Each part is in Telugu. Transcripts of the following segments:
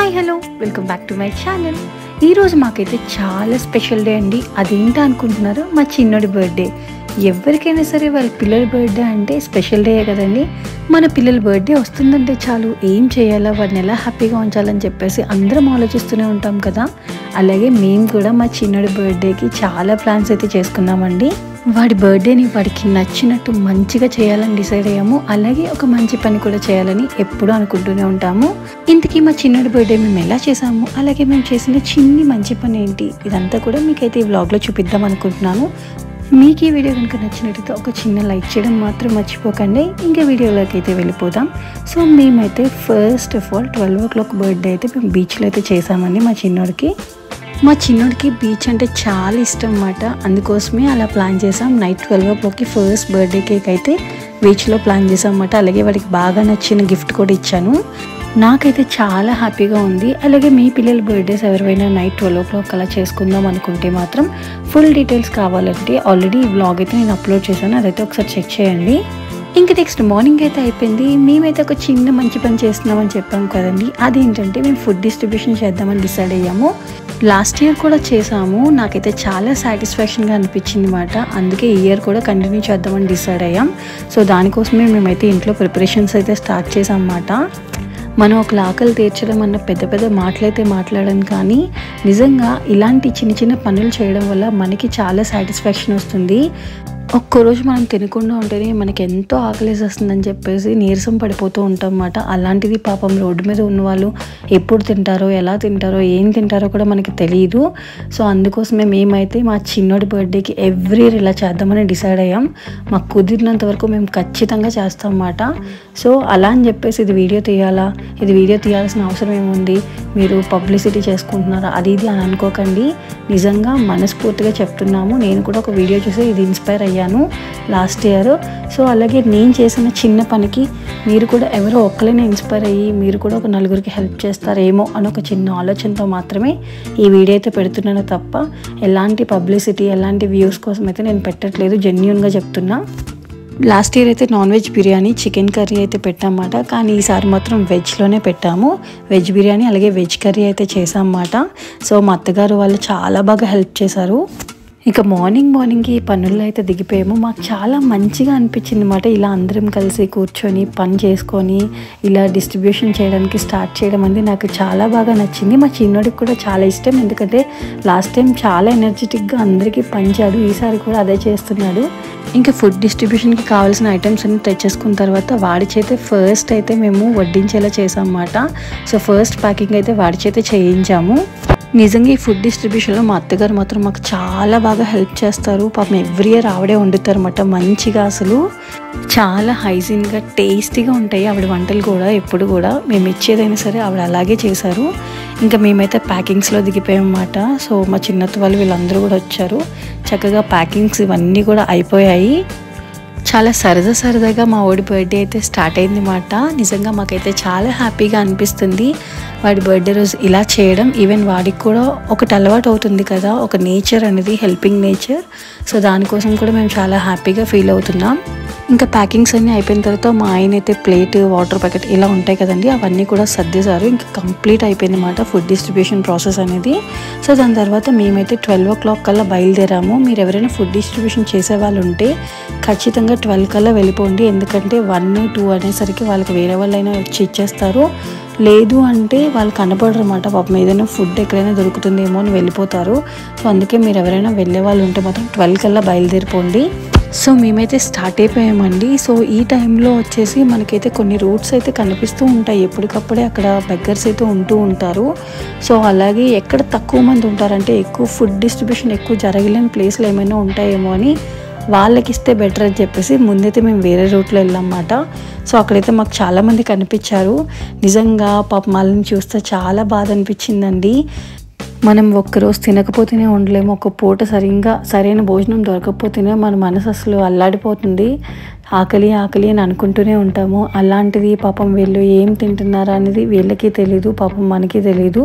Hi hello welcome back to my channel. ఈరోజు మాకైతే చాలా స్పెషల్ డే అండి. అదేంటో అనుకుంటున్నారు, మా చిన్నోడి బర్త్డే. ఎవరికైనా సరే వాళ్ళ పిల్లల బర్త్డే అంటే స్పెషల్ డే కదండి. మన పిల్లల బర్త్డే వస్తుందంటే చాలు ఏం చేయాలా, వాడిని ఎలా హ్యాపీగా ఉంచాలని చెప్పేసి అందరం ఆలోచిస్తూనే ఉంటాం కదా. అలాగే మేము కూడా మా చిన్నోడి బర్త్డేకి చాలా ప్లాన్స్ అయితే చేసుకున్నామండి. వాడి బర్త్డేని వాడికి నచ్చినట్టు మంచిగా చేయాలని డిసైడ్ అయ్యాము. అలాగే ఒక మంచి పని కూడా చేయాలని ఎప్పుడూ అనుకుంటూనే ఉంటాము. ఇంతకీ మా చిన్నోడి బర్త్డే మేము ఎలా చేసాము, అలాగే మేము చేసిన చిన్ని మంచి పని ఏంటి, ఇదంతా కూడా మీకైతే ఈ వ్లాగ్లో చూపిద్దాం అనుకుంటున్నాను. మీకు ఈ వీడియో కనుక నచ్చినట్టయితే ఒక చిన్న లైక్ చేయడం మాత్రం మర్చిపోకండి. ఇంకా వీడియోలోకి అయితే వెళ్ళిపోదాం. సో మేమైతే first of all 12 o'clock birthday అయితే మేము బీచ్లో అయితే చేసామండి. మా చిన్నోడికి బీచ్ అంటే చాలా ఇష్టం అన్నమాట. అందుకోసమే అలా ప్లాన్ చేసాం. నైట్ 12 o'clockకి ఫస్ట్ బర్త్డే కేక్ అయితే బీచ్లో ప్లాన్ చేసాం అన్నమాట. అలాగే వాడికి బాగా నచ్చిన గిఫ్ట్ కూడా ఇచ్చాను. నాకైతే చాలా హ్యాపీగా ఉంది. అలాగే మీ పిల్లల బర్త్డేస్ ఎవరైనా నైట్ 12 o'clock అలా చేసుకుందాం అనుకుంటే మాత్రం ఫుల్ డీటెయిల్స్ కావాలంటే ఆల్రెడీ ఈ వ్లాగ్ అయితే నేను అప్లోడ్ చేశాను, అదైతే ఒకసారి చెక్ చేయండి. ఇంకా నెక్స్ట్ మార్నింగ్ అయితే అయిపోయింది. మేమైతే ఒక చిన్న మంచి పని చేస్తున్నామని చెప్పాం కదండి. అదేంటంటే మేము ఫుడ్ డిస్ట్రిబ్యూషన్ చేద్దామని డిసైడ్ అయ్యాము. లాస్ట్ ఇయర్ కూడా చేసాము. నాకైతే చాలా సాటిస్ఫాక్షన్గా అనిపించింది అన్నమాట. అందుకే ఈ ఇయర్ కూడా కంటిన్యూ చేద్దామని డిసైడ్ అయ్యాం. సో దానికోసమే మేమైతే ఇంట్లో ప్రిపరేషన్స్ అయితే స్టార్ట్ చేసాం అన్నమాట. మనం ఒక ఆకలి తీర్చడం అన్న పెద్ద పెద్ద మాటలైతే మాట్లాడడం, కానీ నిజంగా ఇలాంటి చిన్న చిన్న పనులు చేయడం వల్ల మనకి చాలా సాటిస్ఫాక్షన్ వస్తుంది. ఒక్కరోజు మనం తినకుండా ఉంటేనే మనకి ఎంతో ఆకలేసి వస్తుందని చెప్పేసి నీరసం పడిపోతూ ఉంటాం అన్నమాట. అలాంటిది పాపం రోడ్డు మీద ఉన్న వాళ్ళు ఎప్పుడు తింటారో, ఎలా తింటారో, ఏం తింటారో కూడా మనకి తెలియదు. సో అందుకోసమే మేమైతే మా చిన్నోడి బర్త్డేకి ఎవ్రీ ఇయర్ ఇలా చేద్దామని డిసైడ్ అయ్యాం. మాకు కుదిరినంత వరకు మేము ఖచ్చితంగా చేస్తాం అన్నమాట. సో అలా అని చెప్పేసి ఇది వీడియో తీయాల్సిన అవసరం ఏముంది, మీరు పబ్లిసిటీ చేసుకుంటున్నారా అది ఇది అని అనుకోకండి. నిజంగా మనస్ఫూర్తిగా చెప్తున్నాము. నేను కూడా ఒక వీడియో చూసి ఇది ఇన్స్పైర్ అయ్యాను లాస్ట్ ఇయర్. సో అలాగే నేను చేసిన చిన్న పనికి మీరు కూడా ఎవరో ఒక్కరైనా ఇన్స్పైర్ అయ్యి మీరు కూడా ఒక నలుగురికి హెల్ప్ చేస్తారేమో అని ఒక చిన్న ఆలోచనతో మాత్రమే ఈ వీడియో అయితే పెడుతున్నాను తప్ప ఎలాంటి పబ్లిసిటీ, ఎలాంటి వ్యూస్ కోసం అయితే నేను పెట్టట్లేదు. జెన్యూన్గా చెప్తున్నా. లాస్ట్ ఇయర్ అయితే non veg biryani, chicken curry అయితే పెట్టామన్నమాట. కానీ ఈసారి మాత్రం వెజ్లోనే పెట్టాము. వెజ్ బిర్యానీ అలాగే వెజ్ కర్రీ అయితే చేసామన్నమాట. సో మా అత్తగారు వాళ్ళు చాలా బాగా హెల్ప్ చేశారు. ఇక మార్నింగ్కి పనుల్లో అయితే దిగిపోయాము. మాకు చాలా మంచిగా అనిపించింది అన్నమాట. ఇలా అందరం కలిసి కూర్చొని పని చేసుకొని ఇలా డిస్ట్రిబ్యూషన్ చేయడానికి స్టార్ట్ చేయడం అనేది నాకు చాలా బాగా నచ్చింది. మా చిన్నోడికి కూడా చాలా ఇష్టం. ఎందుకంటే లాస్ట్ టైం చాలా ఎనర్జెటిక్గా అందరికీ పంచాడు. ఈసారి కూడా అదే చేస్తున్నాడు. ఇంకా ఫుడ్ డిస్ట్రిబ్యూషన్కి కావాల్సిన ఐటమ్స్ అన్ని తెచ్చేసుకున్న తర్వాత వాడి చేతే ఫస్ట్ అయితే మేము వడ్డించేలా చేసాం అన్నమాట. సో ఫస్ట్ ప్యాకింగ్ అయితే వాడి చేతే చేయించాము. నిజంగా ఈ ఫుడ్ డిస్ట్రిబ్యూషన్లో మా అత్తగారు మాత్రం మాకు చాలా బాగా హెల్ప్ చేస్తారు. పాపం ఎవ్రీ ఇయర్ ఆవిడే వండుతారు అన్నమాట. మంచిగా అసలు చాలా హైజీన్గా టేస్టీగా ఉంటాయి ఆవిడ వంటలు కూడా. ఎప్పుడు కూడా మేము ఇచ్చేదైనా సరే ఆవిడ అలాగే చేశారు. ఇంకా మేమైతే ప్యాకింగ్స్లో దిగిపోయామన్నమాట. సో మా చిన్నత్త వాళ్ళు వీళ్ళందరూ కూడా వచ్చారు. చక్కగా ప్యాకింగ్స్ ఇవన్నీ కూడా అయిపోయాయి. చాలా సరదాగా మా వాడి బర్త్డే అయితే స్టార్ట్ అయింది అన్నమాట. నిజంగా మాకైతే చాలా హ్యాపీగా అనిపిస్తుంది వాడి బర్త్డే రోజు ఇలా చేయడం. ఈవెన్ వాడికి కూడా ఒకటి అలవాటు అవుతుంది కదా, ఒక నేచర్ అనేది, హెల్పింగ్ నేచర్. సో దానికోసం కూడా మేము చాలా హ్యాపీగా ఫీల్ అవుతున్నాం. ఇంకా ప్యాకింగ్స్ అన్నీ అయిపోయిన తర్వాత మా ఆయన అయితే ప్లేట్, వాటర్ ప్యాకెట్ ఇలా ఉంటాయి కదండి, అవన్నీ కూడా సర్దేశారు. ఇంకా కంప్లీట్ అయిపోయింది అన్నమాట ఫుడ్ డిస్ట్రిబ్యూషన్ ప్రాసెస్ అనేది. సో దాని తర్వాత మేమైతే 12 o'clock కల్లా బయలుదేరాము. మీరు ఎవరైనా ఫుడ్ డిస్ట్రిబ్యూషన్ చేసే వాళ్ళు ఉంటే ఖచ్చితంగా 12 కల్లా వెళ్ళిపోండి. ఎందుకంటే 1, 2 అనేసరికి వాళ్ళకి వేరే వాళ్ళైనా వచ్చి ఇచ్చేస్తారు. లేదు అంటే వాళ్ళు కనపడరు అన్నమాట. పాపం ఏదైనా ఫుడ్ ఎక్కడైనా దొరుకుతుందేమో అని వెళ్ళిపోతారు. సో అందుకే మీరు ఎవరైనా వెళ్ళే వాళ్ళు ఉంటే మాత్రం 12 కల్లా బయలుదేరిపోండి. సో మేమైతే స్టార్ట్ అయిపోయామండి. సో ఈ టైంలో వచ్చేసి మనకైతే కొన్ని రూట్స్ అయితే కనిపిస్తూ ఉంటాయి. ఎప్పటికప్పుడే అక్కడ బెగ్గర్స్ అయితే ఉంటూ ఉంటారు. సో అలాగే ఎక్కడ తక్కువ మంది ఉంటారంటే ఎక్కువ ఫుడ్ డిస్ట్రిబ్యూషన్ ఎక్కువ జరగలేని ప్లేస్లు ఏమైనా ఉంటాయేమో అని వాళ్ళకి ఇస్తే బెటర్ అని చెప్పేసి ముందైతే మేము వేరే రూట్లో వెళ్ళామన్నమాట. సో అక్కడైతే మాకు చాలామంది కనిపించారు. నిజంగా పాపం వాళ్ళని చూస్తే చాలా బాధ అనిపించిందండి. మనం ఒక్కరోజు తినకపోతేనే ఉండలేము. ఒక పూట సరైన భోజనం దొరకకపోతేనే మన మనసు అసలు అల్లాడిపోతుంది. ఆకలి అని అనుకుంటూనే ఉంటాము. అలాంటిది పాపం వీళ్ళు ఏం తింటున్నారా అనేది వీళ్ళకి తెలీదు, పాపం మనకి తెలీదు.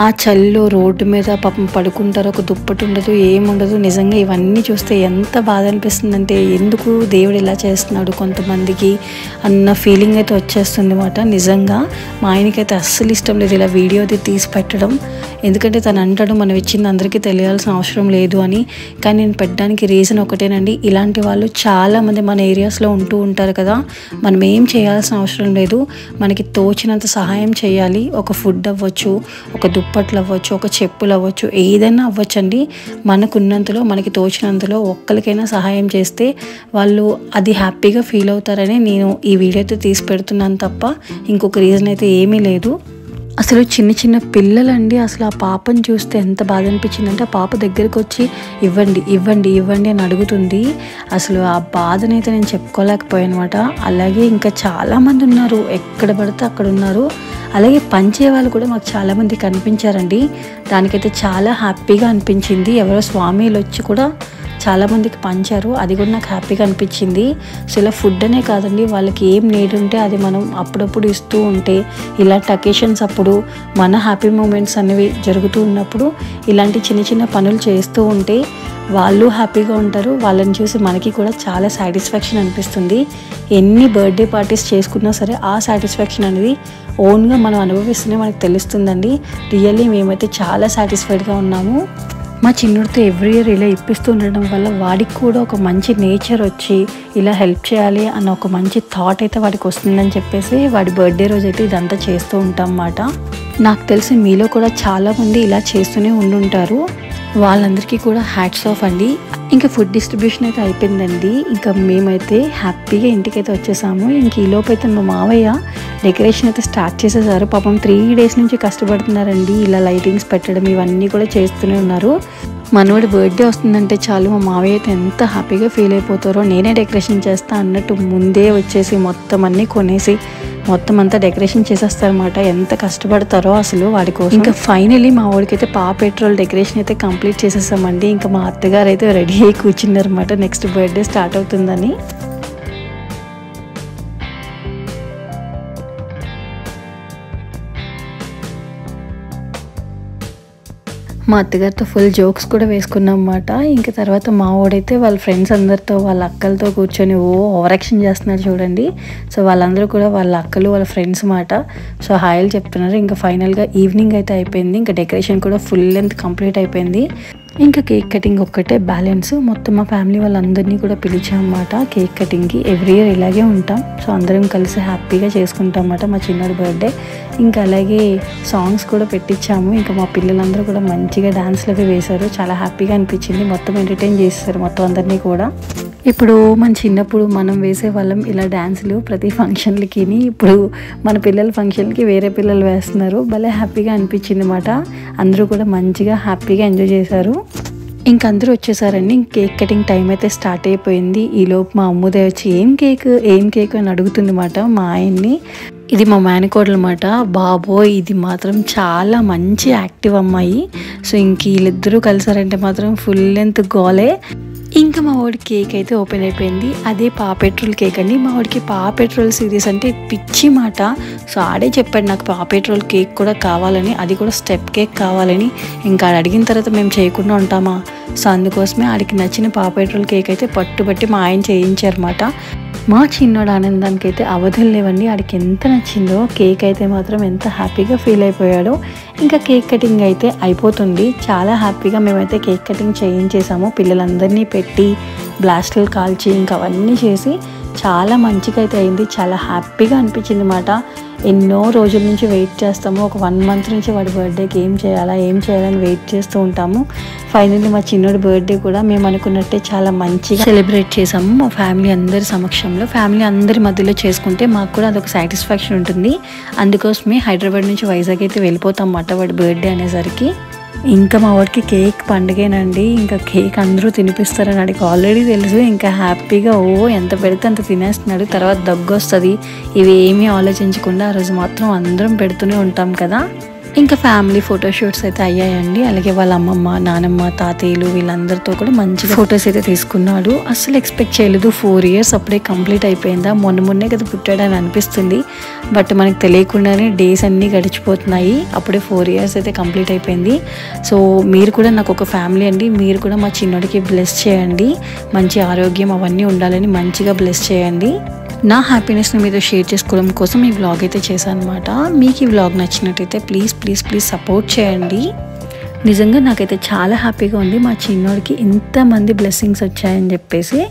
ఆ చలిలో రోడ్డు మీద పాపం పడుకుంటారు, ఒక దుప్పటి ఉండదు, ఏముండదు. నిజంగా ఇవన్నీ చూస్తే ఎంత బాధ అనిపిస్తుందంటే ఎందుకు దేవుడు ఇలా చేస్తున్నాడు కొంతమందికి అన్న ఫీలింగ్ అయితే వచ్చేస్తుంది అన్నమాట. నిజంగా మా ఆయనకైతే అస్సలు ఇష్టం లేదు ఇలా వీడియో అది తీసి పెట్టడం. ఎందుకంటే తను అంటాడు మనం ఇచ్చింది అందరికీ తెలియాల్సిన అవసరం లేదు అని. కానీ నేను పెట్టడానికి రీజన్ ఒకటేనండి, ఇలాంటి వాళ్ళు చాలామంది మన ఏరియాస్లో ఉంటూ ఉంటారు కదా. మనం ఏం చేయాల్సిన అవసరం లేదు, మనకి తోచినంత సహాయం చేయాలి. ఒక ఫుడ్ అవ్వచ్చు, ఒక దుప్పట్లు అవ్వచ్చు, ఒక చెప్పులు అవ్వచ్చు, ఏదైనా అవ్వచ్చండి. మనకున్నంతలో మనకి తోచినంతలో ఒక్కరికైనా సహాయం చేస్తే వాళ్ళు అది హ్యాపీగా ఫీల్ అవుతారని నేను ఈ వీడియోతో తీసి పెడుతున్నాను తప్ప ఇంకొక రీజన్ అయితే ఏమీ లేదు. అసలు చిన్న చిన్న పిల్లలండి, అసలు ఆ పాపను చూస్తే ఎంత బాధ అనిపించిందంటే ఆ పాప దగ్గరికి వచ్చి ఇవ్వండి ఇవ్వండి ఇవ్వండి అని అడుగుతుంది. అసలు ఆ బాధనైతే నేను చెప్పుకోలేకపోయాను అనమాట. అలాగే ఇంకా చాలామంది ఉన్నారు, ఎక్కడ పడితే అక్కడ ఉన్నారు. అలాగే పంచే వాళ్ళు కూడా మాకు చాలామంది కనిపించారండి. దానికైతే చాలా హ్యాపీగా అనిపించింది. ఎవరో స్వామిలు వచ్చి కూడా చాలామందికి పంచారు, అది కూడా నాకు హ్యాపీగా అనిపించింది. సో ఇలా ఫుడ్ అనే కాదండి, వాళ్ళకి ఏం నీడ్ ఉంటే అది మనం అప్పుడప్పుడు ఇస్తూ ఉంటే, ఇలాంటి అకేషన్స్ అప్పుడు మన హ్యాపీ మూమెంట్స్ అనేవి జరుగుతూ ఉన్నప్పుడు ఇలాంటి చిన్న చిన్న పనులు చేస్తూ ఉంటే వాళ్ళు హ్యాపీగా ఉంటారు. వాళ్ళని చూసి మనకి కూడా చాలా సాటిస్ఫాక్షన్ అనిపిస్తుంది. ఎన్ని బర్త్డే పార్టీస్ చేసుకున్నా సరే ఆ సాటిస్ఫాక్షన్ అనేది ఓన్గా మనం అనుభవిస్తూనే మనకు తెలుస్తుందండి. రియల్లీ మేమైతే చాలా సాటిస్ఫైడ్గా ఉన్నాము. మా చిన్నోడితో ఎవ్రీ ఇయర్ ఇలా ఇప్పిస్తూ ఉండడం వల్ల వాడికి కూడా ఒక మంచి నేచర్ వచ్చి ఇలా హెల్ప్ చేయాలి అన్న ఒక మంచి థాట్ అయితే వాడికి వస్తుందని చెప్పేసి వాడి బర్త్డే రోజు అయితే ఇదంతా చేస్తూ ఉంటాం అన్నమాట. నాకు తెలిసి మీలో కూడా చాలామంది ఇలా చేస్తూనే ఉండుంటారు. వాళ్ళందరికీ కూడా హ్యాట్స్ ఆఫ్ అండి. ఇంకా ఫుడ్ డిస్ట్రిబ్యూషన్ అయితే అయిపోయిందండి. ఇంకా మేమైతే హ్యాపీగా ఇంటికైతే వచ్చేసాము. ఇంక ఈలోపు అయితే మా మావయ్య డెకరేషన్ అయితే స్టార్ట్ చేసేసారు. పాపం 3 days నుంచి కష్టపడుతున్నారండి, ఇలా లైటింగ్స్ పెట్టడం ఇవన్నీ కూడా చేస్తూనే ఉన్నారు. మనోడి బర్త్డే వస్తుందంటే చాలు మా మావయ్య అయితే ఎంత హ్యాపీగా ఫీల్ అయిపోతారో, నేనే డెకరేషన్ చేస్తా అన్నట్టు ముందే వచ్చేసి మొత్తం అన్నీ కొనేసి మొత్తం అంతా డెకరేషన్ చేసేస్తారన్నమాట. ఎంత కష్టపడతారో అసలు వాడి కోసం. ఇంకా ఫైనలీ మా వాడికైతే పెట్రోల్ డెకరేషన్ అయితే కంప్లీట్ చేసేసామండి. ఇంకా మా అత్తగారు అయితే రెడీ అయ్యి కూర్చున్నారన్నమాట, నెక్స్ట్ బర్త్డే స్టార్ట్ అవుతుందని. మా అత్తగారితో ఫుల్ జోక్స్ కూడా వేసుకున్నాం అన్నమాట. ఇంకా తర్వాత మా వాడైతే వాళ్ళ ఫ్రెండ్స్ అందరితో వాళ్ళ అక్కలతో కూర్చొని ఓవర్ యాక్షన్ చేస్తున్నారు చూడండి. సో వాళ్ళందరూ కూడా వాళ్ళ అక్కలు వాళ్ళ ఫ్రెండ్స్ మాట. సో హాయిలు చెప్తున్నారు. ఇంకా ఫైనల్గా ఈవినింగ్ అయితే అయిపోయింది. ఇంకా డెకరేషన్ కూడా ఫుల్ లెంత్ కంప్లీట్ అయిపోయింది. ఇంకా కేక్ కటింగ్ ఒక్కటే బ్యాలెన్స్. మొత్తం మా ఫ్యామిలీ వాళ్ళందరినీ కూడా పిలిచామన్నమాట కేక్ కటింగ్కి. ఎవ్రీ ఇయర్ ఇలాగే ఉంటాం. సో అందరం కలిసి హ్యాపీగా చేసుకుంటాం అన్నమాట మా చిన్నోడి బర్త్డే. ఇంకా అలాగే సాంగ్స్ కూడా పెట్టించాము. ఇంకా మా పిల్లలందరూ కూడా మంచిగా డాన్స్లు అవి వేశారు. చాలా హ్యాపీగా అనిపించింది. మొత్తం ఎంటర్టైన్ చేస్తారు మొత్తం అందరినీ కూడా. ఇప్పుడు మన చిన్నప్పుడు మనం వేసేవాళ్ళం ఇలా డ్యాన్సులు ప్రతి ఫంక్షన్లకి. ఇప్పుడు మన పిల్లల ఫంక్షన్కి వేరే పిల్లలు వేస్తున్నారు. భలే హ్యాపీగా అనిపించింది అన్నమాట. అందరూ కూడా మంచిగా హ్యాపీగా ఎంజాయ్ చేశారు. ఇంక అందరూ వచ్చేసారండి. కేక్ కటింగ్ టైం అయితే స్టార్ట్ అయిపోయింది. ఈలోపు మా అమ్ముదే వచ్చి ఏం కేక్ అని అడుగుతుంది అన్నమాట మా ఆయన్ని. ఇది మా మేనకోడలు అన్నమాట. బాబోయ్ ఇది మాత్రం చాలా మంచి యాక్టివ్ అమ్మాయి. సో ఇంక వీళ్ళిద్దరూ కలిసారంటే మాత్రం ఫుల్ లెంత్ గోలే. ఇంకా మా వాడి కేక్ అయితే ఓపెన్ అయిపోయింది. అదే పెట్రోల్ కేక్ అండి. మా వాడికి పెట్రోల్ సిరీస్ అంటే పిచ్చి మాట. సో ఆడే చెప్పాడు నాకు పెట్రోల్ కేక్ కూడా కావాలని, అది కూడా స్టెప్ కేక్ కావాలని. ఇంకా అడిగిన తర్వాత మేము చేయకుండా ఉంటామా? సో అందుకోసమే ఆడికి నచ్చిన పెట్రోల్ కేక్ అయితే పట్టుబట్టి మా ఆయన చేయించారన్నమాట. మా చిన్నోడు ఆనందానికి అయితే అవధులు లేవండి. ఆడికి ఎంత నచ్చిందో కేక్ అయితే మాత్రం ఎంత హ్యాపీగా ఫీల్ అయిపోయాడో. ఇంకా కేక్ కటింగ్ అయితే అయిపోతుంది. చాలా హ్యాపీగా మేమైతే కేక్ కటింగ్ చేయించేసాము. పిల్లలందరినీ పెట్టి బ్లాస్టులు కాల్చి ఇంకా అవన్నీ చేసి చాలా మంచిగా అయితే అయింది. చాలా హ్యాపీగా అనిపించింది అన్నమాట. ఎన్నో రోజుల నుంచి వెయిట్ చేస్తాము. ఒక 1 month నుంచి వాడి బర్త్డేకి ఏం చేయాలని వెయిట్ చేస్తూ ఉంటాము. ఫైనల్లీ మా చిన్నోడి బర్త్డే కూడా మేము అనుకున్నట్టే చాలా మంచిగా సెలబ్రేట్ చేసాము. మా ఫ్యామిలీ అందరి సమక్షంలో, ఫ్యామిలీ అందరి మధ్యలో చేసుకుంటే మాకు కూడా అదొక సాటిస్ఫాక్షన్ ఉంటుంది. అందుకోసమే హైదరాబాద్ నుంచి వైజాగ్ అయితే వెళ్ళిపోతాం అన్నమాట వాడి బర్త్డే అనేసరికి. ఇంకా మా వాడికి కేక్ పండుగేనండి. ఇంకా కేక్ అందరూ తినిపిస్తారని వాడికి ఆల్రెడీ తెలుసు. ఇంకా హ్యాపీగా ఎంత పెడితే అంత తినేస్తున్నాడు. తర్వాత దగ్గు వస్తుంది. ఇవి ఏమీ ఆలోచించకుండా ఆ రోజు మాత్రం అందరం పెడుతూనే ఉంటాం కదా. ఇంకా ఫ్యామిలీ ఫోటోషూట్స్ అయితే అయ్యాయండి. అలాగే వాళ్ళ అమ్మమ్మ, నానమ్మ, తాతయ్యలు వీళ్ళందరితో కూడా మంచిగా ఫొటోస్ అయితే తీసుకున్నాడు. అస్సలు ఎక్స్పెక్ట్ చేయలేదు 4 years అప్పుడే కంప్లీట్ అయిపోయిందా, మొన్నే కదా పుట్టాడని అనిపిస్తుంది. బట్ మనకు తెలియకుండానే డేస్ అన్నీ గడిచిపోతున్నాయి. అప్పుడే 4 years అయితే కంప్లీట్ అయిపోయింది. సో మీరు కూడా నాకు ఒక ఫ్యామిలీ అండి. మీరు కూడా మా చిన్నోడికి బ్లెస్ చేయండి. మంచి ఆరోగ్యం అవన్నీ ఉండాలని మంచిగా బ్లెస్ చేయండి. నా హ్యాపీనెస్ని మీతో షేర్ చేసుకోవడం కోసం ఈ వ్లాగ్ అయితే చేశాను అనమాట. మీకు ఈ వ్లాగ్ నచ్చినట్టయితే ప్లీజ్ సపోర్ట్ చేయండి. నిజంగా నాకైతే చాలా హ్యాపీగా ఉంది. మా చిన్నోడికి ఇంతమంది బ్లెస్సింగ్స్ వచ్చాయని చెప్పేసి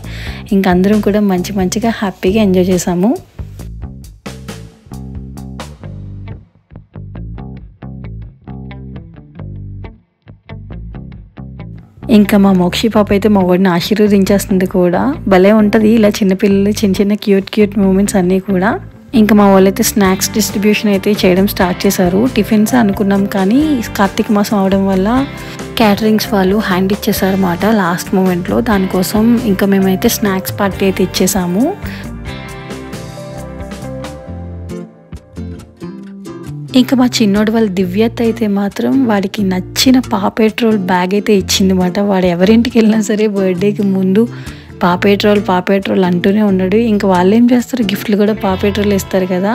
ఇంక అందరం కూడా మంచిగా హ్యాపీగా ఎంజాయ్ చేసాము. ఇంకా మా మోక్షి పాప అయితే మా వాడిని ఆశీర్వదించేస్తుంది కూడా. భలే ఉంటుంది ఇలా చిన్నపిల్లలు చిన్న క్యూట్ మూమెంట్స్ అన్నీ కూడా. ఇంకా మా వాళ్ళైతే స్నాక్స్ డిస్ట్రిబ్యూషన్ అయితే చేయడం స్టార్ట్ చేశారు. టిఫిన్స్ అనుకున్నాం కానీ కార్తీక మాసం అవడం వల్ల క్యాటరింగ్స్ వాళ్ళు హ్యాండ్ ఇచ్చేసారు అన్నమాట లాస్ట్ మూమెంట్లో. దానికోసం ఇంకా మేమైతే స్నాక్స్ పార్టీ అయితే ఇచ్చేసాము. ఇంకా మా చిన్నోడు వాళ్ళ దివ్యత్ అయితే మాత్రం వాడికి నచ్చిన పాపెట్రోల్ బ్యాగ్ అయితే ఇచ్చిందన్నమాట. వాడు ఎవరింటికి వెళ్ళినా సరే బర్త్డేకి ముందు పాపెట్రోల్ అంటూనే ఉన్నాడు. ఇంకా వాళ్ళు ఏం చేస్తారు, గిఫ్ట్లు కూడా పాపెట్రోల్ ఇస్తారు కదా.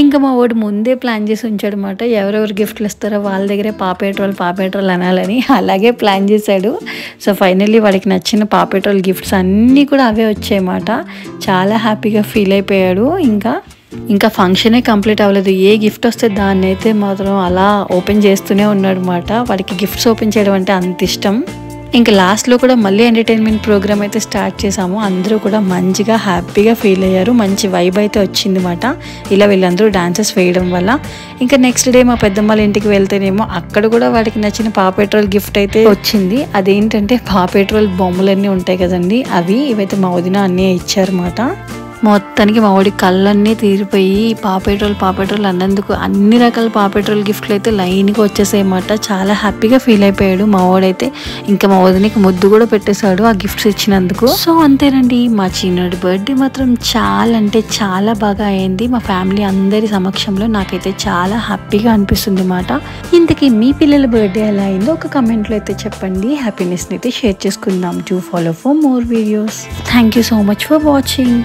ఇంకా మా వాడు ముందే ప్లాన్ చేసి ఉంచాడు అనమాట. ఎవరెవరు గిఫ్ట్లు ఇస్తారో వాళ్ళ దగ్గరే పాపెట్రోల్ అనాలని అలాగే ప్లాన్ చేశాడు. సో ఫైనల్లీ వాడికి నచ్చిన పాపెట్రోల్ గిఫ్ట్స్ అన్నీ కూడా అవే వచ్చాయన్నమాట. చాలా హ్యాపీగా ఫీల్ అయిపోయాడు. ఇంకా ఫంక్షనే కంప్లీట్ అవ్వలేదు. ఏ గిఫ్ట్ వస్తే దాన్ని అయితే మాత్రం అలా ఓపెన్ చేస్తూనే ఉన్నాడు అనమాట. వాడికి గిఫ్ట్స్ ఓపెన్ చేయడం అంటే అంత ఇష్టం. ఇంకా లాస్ట్లో కూడా మళ్ళీ ఎంటర్టైన్మెంట్ ప్రోగ్రామ్ అయితే స్టార్ట్ చేసాము. అందరూ కూడా మంచిగా హ్యాపీగా ఫీల్ అయ్యారు. మంచి వైబ్ అయితే వచ్చిందన్నమాట ఇలా వీళ్ళందరూ డాన్సెస్ వేయడం వల్ల. ఇంకా నెక్స్ట్ డే మా పెద్దమ్మ ఇంటికి వెళ్తేనేమో అక్కడ కూడా వాడికి నచ్చిన పాపెట్రోల్ గిఫ్ట్ అయితే వచ్చింది. అదేంటంటే పాపెట్రోల్ బొమ్మలన్నీ ఉంటాయి కదండి, ఇవైతే మా వదిన అన్నీ ఇచ్చారన్నమాట. మొత్తానికి మా వాడి కళ్ళన్నీ తీరిపోయి పాపెట్రోల్ అన్నందుకు అన్ని రకాల పాపెట్రోల్ గిఫ్ట్లు అయితే లైన్గా వచ్చేసాయన్నమాట. చాలా హ్యాపీగా ఫీల్ అయిపోయాడు మా వాడైతే. ఇంకా మా వదినకి ముద్దు కూడా పెట్టేశాడు ఆ గిఫ్ట్స్ ఇచ్చినందుకు. సో అంతేనండి, మా చిన్నోడి బర్త్డే మాత్రం చాలా అంటే చాలా బాగా అయింది. మా ఫ్యామిలీ అందరి సమక్షంలో నాకైతే చాలా హ్యాపీగా అనిపిస్తుంది అన్నమాట. ఇంతకీ మీ పిల్లల బర్త్డే ఎలా అయిందో ఒక కమెంట్లో అయితే చెప్పండి. హ్యాపీనెస్ని అయితే షేర్ చేసుకుందాం. To follow for more videos. Thank you so much for watching.